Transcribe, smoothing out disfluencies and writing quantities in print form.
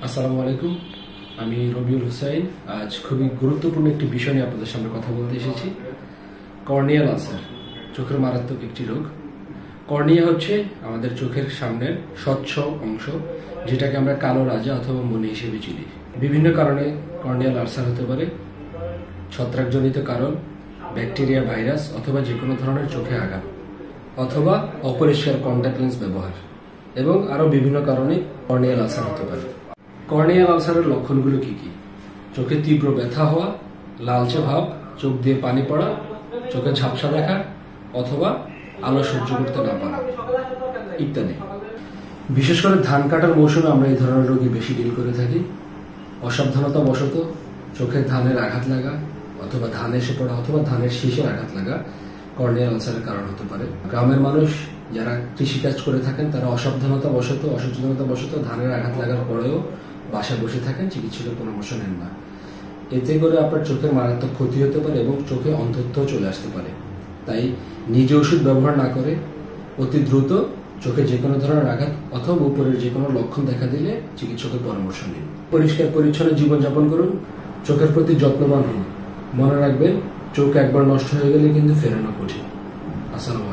আসসালামু আলাইকুম। আমি রবিউল হুসাইন। আজ খুবই গুরুত্বপূর্ণ একটি বিষয় নিয়ে আপনাদের সামনে কথা বলতে এসেছি। কর্নিয়াল আলসার, চোখের মারাত্মক একটি রোগ। কর্নিয়া হচ্ছে আমাদের চোখের সামনের স্বচ্ছ অংশ, যেটাকে আমরা কালো রাজা অথবা মণি হিসেবে চিনি। বিভিন্ন কারণে কর্নিয়াল আলসার হতে পারে। ছত্রাকজনিত কারণ, ব্যাকটেরিয়া, ভাইরাস অথবা যে কোনো ধরনের চোখে আঘাত, অথবা অপরিষ্কার কন্ট্যাক্ট লেন্স ব্যবহার, এবং আরও বিভিন্ন কারণে কর্নিয়াল আলসার হতে পারে। কর্নিয়াল আলসারের লক্ষণগুলো কি কি? চোখে তীব্র ব্যথা হওয়া, লালচে ভাব, চোখ দিয়ে পানি পড়া, চোখে ঝাপসা দেখা অথবা আলো সহ্য করতে না পারা ইত্যাদি। বিশেষ করে ধান কাটার মৌসুমে আমরা এই ধরনের রোগী বেশি ডিল করে থাকি। অসাবধানতা বশত চোখে ধানের আঘাত লাগা অথবা ধান এসে পড়া অথবা ধানের শীষের আঘাত লাগা কর্নিয়াল আলসারের কারণ হতে পারে। গ্রামের মানুষ যারা কৃষিকাজ করে থাকেন তারা অসাবধানতা বশত, অসচেতনতা বশত ধানের আঘাত লাগার পরেও বাসায় বসে থাকেন, চিকিৎসকের পরামর্শ নেন না। এতে করে আপনার চোখের মারাত্মক ক্ষতি হতে পারে এবং চোখে অন্ধত্ব চলে আসতে পারে। তাই নিজে ওষুধ ব্যবহার না করে অতি দ্রুত চোখে যে কোনো ধরনের আঘাত অথবা উপরের যে কোনো লক্ষণ দেখা দিলে চিকিৎসকের পরামর্শ নিন। পরিষ্কার পরিচ্ছন্ন জীবনযাপন করুন, চোখের প্রতি যত্নবান হন। মনে রাখবেন, চোখ একবার নষ্ট হয়ে গেলে কিন্তু ফেরানো কঠিন। আসসালামু আলাইকুম।